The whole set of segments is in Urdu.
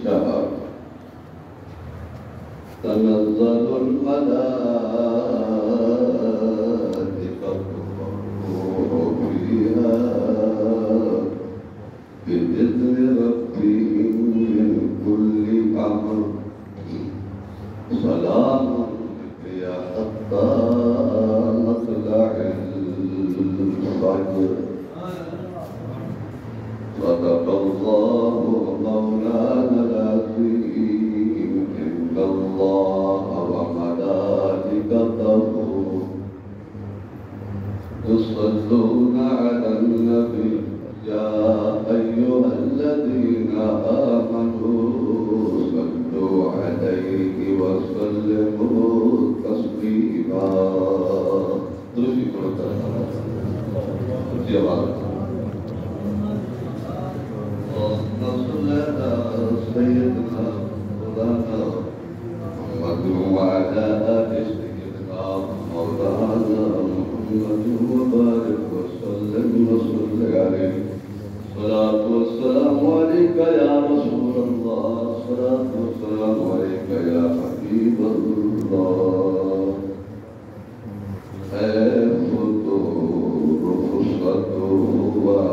شهر تنزل الملائكة والروح فيها بإذن ربهم من كل أمر سلام هي حتى مطلع الفجر صدق الله مولانا العظيم إن الله وملائكته يصلون على النبي يا أيها الذين آمنوا صلوا عليه وسلموا تسليما سيدنا مولانا محمد وعلى آل سيدنا مولانا محمد وبارك وسلم وصل عليه الصلاة والسلام عليك يا رسول الله الصلاة والسلام عليك يا حبيب الله الفتور فرصتها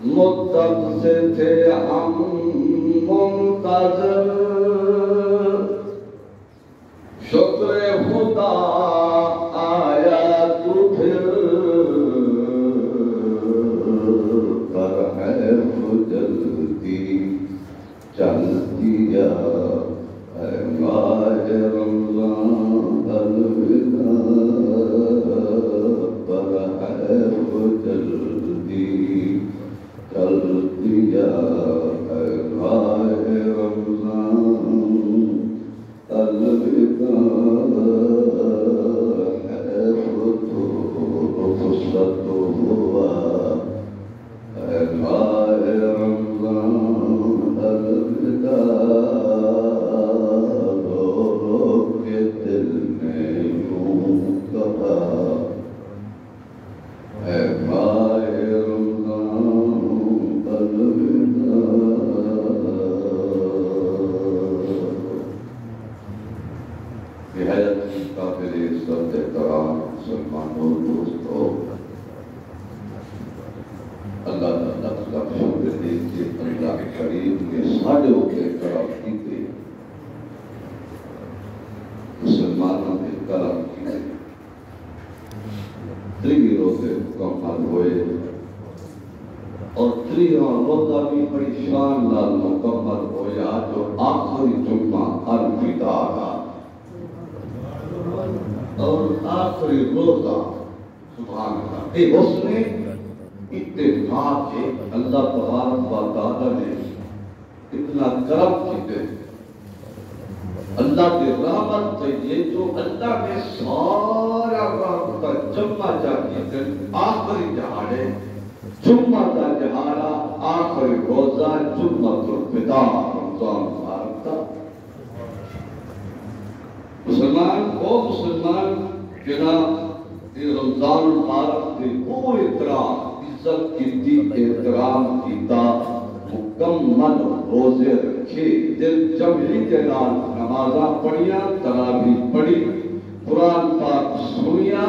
مدت سے تھے ہم منتظر شکر خدا آیا تو پھر پر ہے جلدی چلتی جا اے ماہ رمضان الوداع پر ہے جلدی چلتی جا اے ماہ رمضان الوداع ہے فرصت ہوا اے ماہ رمضان الوداع رو رو کے دل نے یوں کہا اے ماہ رمضان الوداع نہایت قابل عزت احترام مسلمانوں دوستوں اللہ تعالیٰ کا شکر ہے کہ اللہ کریم نے ساڑھے کے کرم کیتے مسلمانوں نے کرم کیتے 3 روزے مکمل ہوئے اور 3 روزہ بھی بڑی شان نال مکمل ہویا جو آخری جمعہ الوداع کا اور آخری روزہ سبحان اللہ اس نے اتفاق ہے اللہ تبارک و تعالیٰ نے اتنا کرم کیتے اللہ کی رحمت سے یہ جو اللہ نے سارا رحمت جمع جا کیتے آخری جہاڑے جمعہ کا جہارا آخری روزہ جمعہ الوداع رمضان مبارک تھا مسلمان وہ مسلمان جناب رمضان مبارک کی پوری طرح عزت کی احترام کیتا مکمل روزے رکھے دل جمعی کے نال نمازاں پڑھیاں تراویح پڑھی قرآن پاک سنیا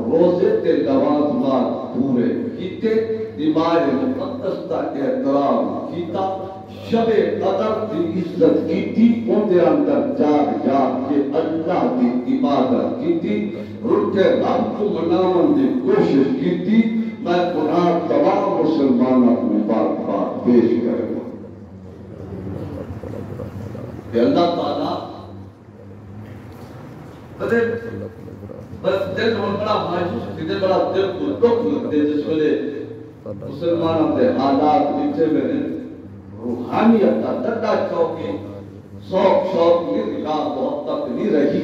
روزے تے لوازمات پورے کیتے دیوار مقدس کا احترام کیتا شب قدر کی عزت کیتی اندے اندر جاگ جاگ کے اللہ کی عبادت کیتی رکھے رب کو مناون دی کوشش کیتی میں گناہ تمام مسلمانوں کو مبارکباد پیش کرے گا کہ اللہ تعالیٰ بس دل ہون بڑا مایوس دل بڑا دل کو دکھ لگتے جس ویلے مسلمانوں کے حالات پیچھے میں روحانیت کا ڈڈا چوکی شوق کی نگاہ بہت تک نہیں رہی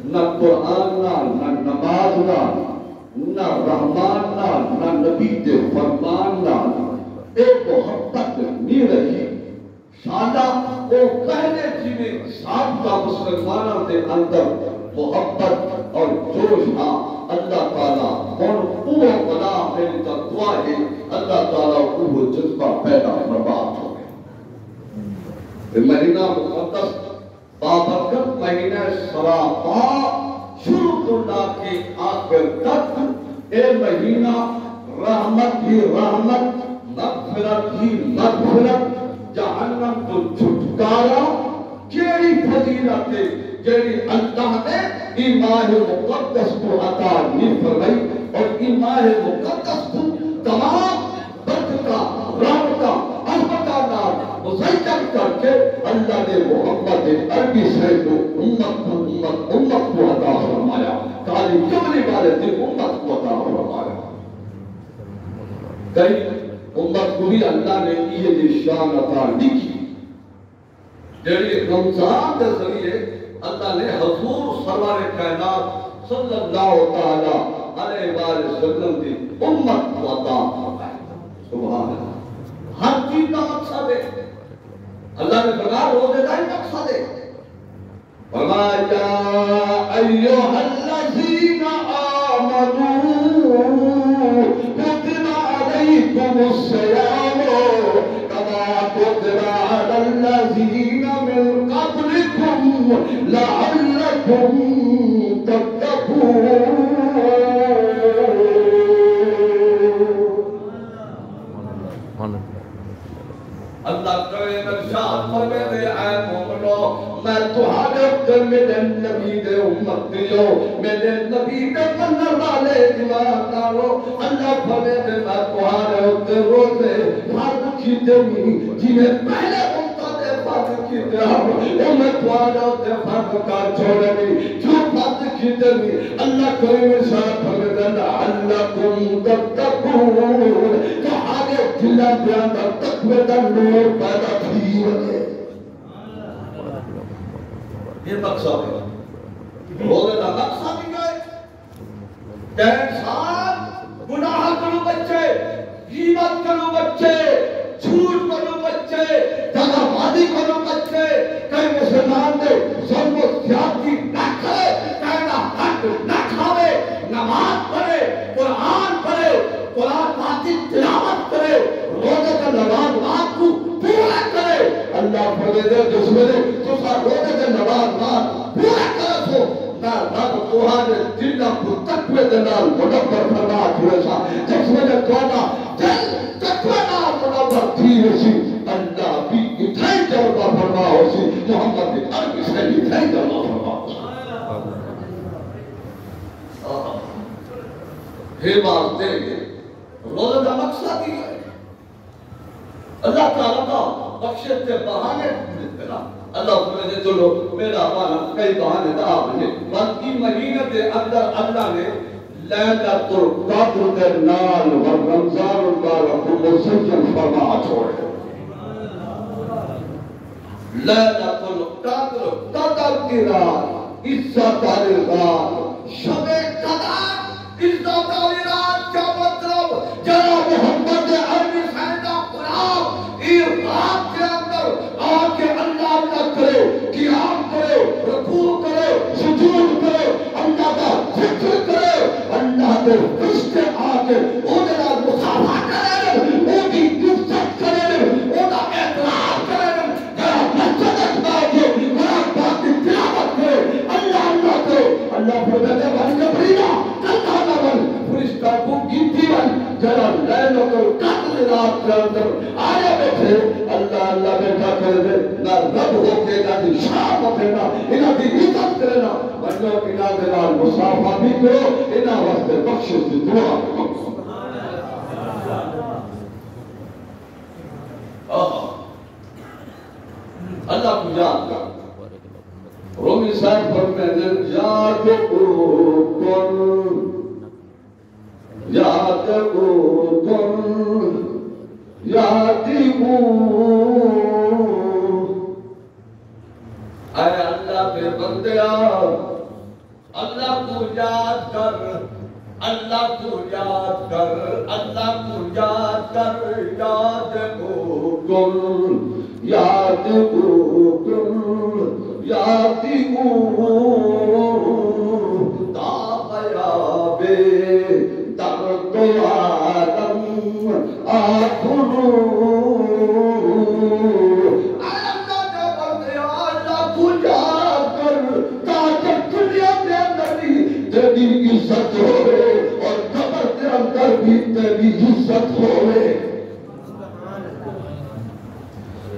نہ قرآن نہ نماز نہ رحمان نہ نبی کے فرمان ایک محبت نہیں رہی شادہ وہ کہنے جنہیں سابقہ مسلمانوں کے اندر محبت اور جوش ہاں اللہ تعالیٰ اور وہ بنا میری دعا ہے اللہ تعالیٰ وہ جذبہ پیدا برباد ہو گئے مہینہ مقدس بابرکت مہینہ سراپا شروع اللہ کے آخر تک اے مہینہ رحمت ہی رحمت مغفرت ہی مغفرت جہنم کو چھٹکارا کیڑی فضیلت ہے جیڑی اللہ نے ایمان مقدس کو عطا نہیں فرمائی اور ایمان مقدس کو تمام برکتہ رحمتہ احمدانہ مزین کر کے اللہ نے محمد عربی سے جو امت کو عطا فرمایا کالی کملی والے دن امت کو عطا فرمایا کئی امت کو بھی اللہ نے یہ نشان عطا نہیں کی جیڑی رمضان کے ذریعے اللہ نے حضور سرور کائنات صلی اللہ تعالی علیہ وآلہ وسلم کی امت کو عطا فرمایا سبحان اللہ ہر چیز کا مقصد ہے اللہ نے بنا روزے کا ہی مقصد ہے فرمایا ایھا الذین آمنوا کتب علیکم الصیام کما کتب علی الذین من قبلکم لعلکم تتقون اللہ کرے ارشاد فرمائے اے مومنو میں تمہارے اوپر میرے نبی دے امت دیو میرے نبی دے مننے والے ایماندارو اللہ فرمائے میں تمہارے اوپر روزے فرض کیتے جنہیں پہلے امت دے فرض کیتے ہیں میں تمہارے اوپر فرض کا چھوڑے نہیں جو فرض کیتے نہیں اللہ کرے ارشاد فرمائے لعلکم تتقون تمہارے دلوں کے اندر تقوی کا نور پیدا کی ہے یہ مقصد ہے روزے کا مقصد ہی ہے کہ انسان گناہ کرو بچے غیبت کرو بچے جھوٹ کرو بچے دغا بازی کرو بچے کہیں مسلمان دے ظلم و زیادتی نہ کرے کہیں حق نہ کھاوے نماز پڑھے قرآن پڑھے قرآن پاک کی تلاوت کرے روزے کا نماز رات کو پورا کرے اللہ فرمائے جس میں تو سا روزے کا نماز رات پورا کرے سو نہ رب تمہارے دل کو تقوی دے نال منور فرما چھوڑے سا جس میں تمہارا دل تقوی نال منور تھی سی اللہ بھی اتھائی جلوہ فرما ہو سی محمد کی عربی سے اتھائی جلوہ فرما ہو سی یہ بات دیں گے روزہ کا مقصد ہی ہے اللہ تعالیٰ کا بخشت کے بہانے دینا اللہ فرمائے چلو میرا بانا کئی بہانے دا آپ نے باقی مہینہ دے اندر اللہ نے لیلۃ القدر کے نال و رمضان المبارک کو مسجل فرما چھوڑے لیلۃ القدر قدر کی رات عزت والی رات شب قدر عزت والی رات کا مطلب جناب محمد عربی سیدہ قرآن یہ رات کے اندر آکے اللہ اللہ کرے قیام کرے رکوع کرے سجود کرے اللہ کا ذکر کرے اللہ کے رشتے آکے اونہا مصافحہ کرے اونہی عزت کرے اونہا اعتراف کرے جناب مسجد اکبر کے قرآن پاک کی تلاوت کرے اللہ اللہ کرے اللہ فرماتے بھائی جبرینا اللہ نبل فرشتہ کو گنتی بن جناب لیلۃ القدر رات کے اندر آیا بیٹھے اللہ اللہ بیٹھا کر دے نہ رب ہو کے نہ دی شام ہو کے نہ انہاں دی عزت کرنا بنو انہاں دے نال مصافحہ بھی کرو انہاں واسطے بخشش دی دعا کرو اللہ کو یاد کر رومی صاحب فرماتے ہیں یاد کو کن یاد کو کن یاد کو اے اللہ کے بندیا اللہ کو یاد کر اللہ کو یاد کر اللہ کو یاد کر یاد کو کن یاد کو کن یاد کو تا غیابے درد آدم آخرو اللہ کا بندیا اللہ کو یاد کر تاکہ دنیا کے اندر بھی تیری عزت ہوئے اور قبر کے اندر بھی تیری عزت ہوئے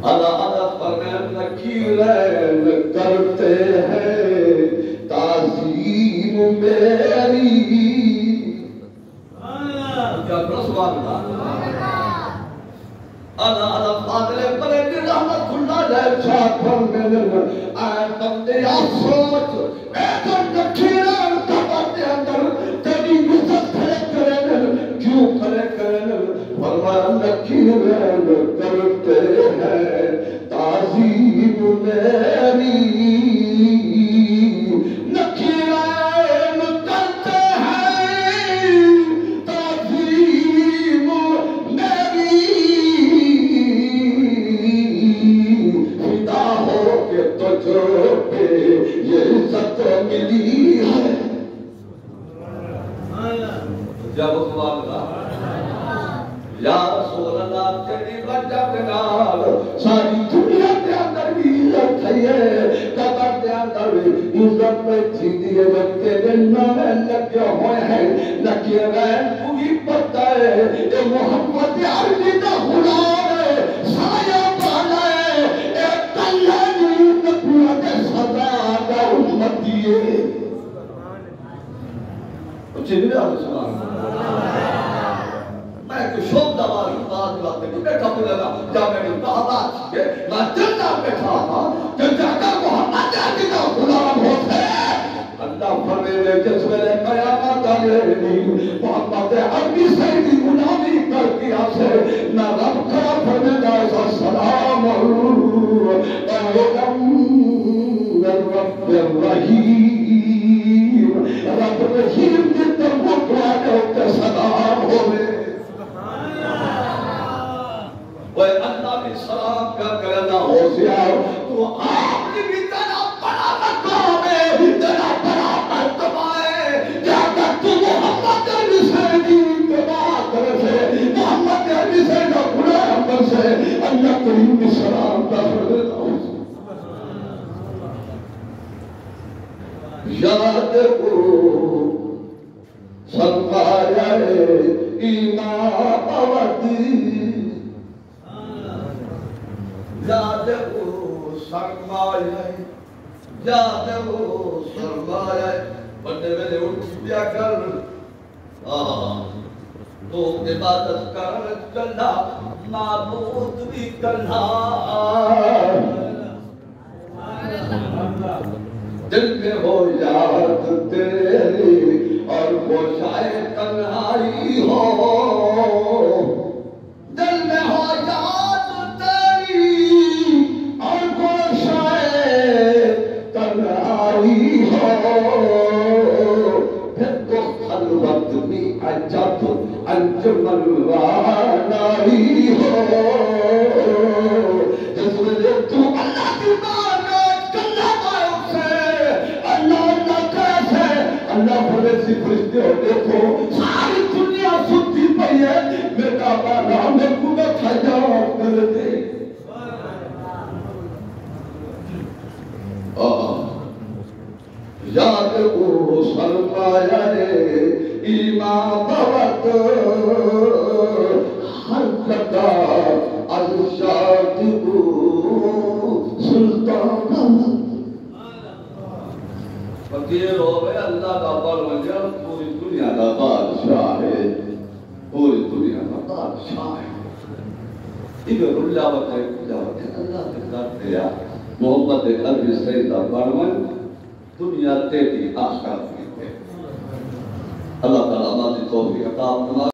اللہ فرمان نکیرین کرتے ہیں تعظیم میری کیا سبحان اللہ فاضل بریلی رحمت اللہ علیہ شاہ فرمان اے بندے سوچ اگر نکیرین قبر کے اندر تیری عزت کھڑے کریں کیوں کھڑے کریں فرمان نکیرین کرتے ہیں تعظیم میری نکیرین کرتے ہیں تعظیم میری فدا ہو کے تجھ پہ یہ عزت ملی ہے جب اللہ یا رسول اللہ تیری وجہ بنال ساری دنیا کے اندر بھی عزت ہے قبر کے اندر بھی عزت میں تھی دیئے جب تیرے نامے لگے ہوئے ہیں نکیرین پوری پتہ ہے اے محمد عربی کا غلام ہے سایہ بالا ہے اے کلانی نبوت صدا کا امتی ہے چلیے علیہ السلام میں تو شوق دواری بات بات میں بیٹھا بولے گا جب میں نے بات کیے میں جنہ بیٹھا تھا کہ جاکر محمد عربی کا غلام ہوتے اللہ فرمیدے جس میں نے قیامت آئے محمد عربی سے بھی غلامی کر دیا سے نہ رب کرا فرمیدہ ایسا سلام رب الرحیم رب الرحیم جتنے وہ دعا کرتے سلام ہوئے وہ اللہ بھی سلام کا کرنا ہو سیا تو آپ نے بھی تیرا بڑا مقام ہے تیرا بڑا مرتبہ ہے کیا کہ تو محمد عربی سے بھی اتباع کرے سے محمد عربی سے نہ غلام کر سے اللہ کریم بھی سلام کا کرنا ہو سیا یاد کو سرمایہ ایمان آوردی یاد ہو سرمایہ یاد ہو سرمایہ بندے میں اٹھ دیا کر تو عبادت کر چلا معبود بھی کرنا دل میں ہو یاد تیری اور وہ شاید تنہائی ہو دل میں ہو یاد اور وہ شاید تنہائی ہو پھر تو خلوت بھی عجب انجمن وانائی ہو جس میں تو اللہ کی بارگاہ کرنا پائے اسے اللہ اللہ کیسے اللہ بھلے سی فرشتے ہو دیکھو ساری دنیا سنتی پئی ہے میرا بانا میں کو میں کھجاؤ کرتے یاد کو سرمایہ ایمان بوت ہر لگا ارشاد کو سلطان فقیر ہوئے اللہ کا پروانجہ پوری دنیا کا بادشاہ ہے پوری دنیا کا بادشاہ ہے ادھر اللہ وقت اللہ کے کرتے ہیں امت عربی سجدہ پڑھویں دنیا تیتی آخرت کی اللہ تعالیٰ ہماری توفیق عطا فرمائے۔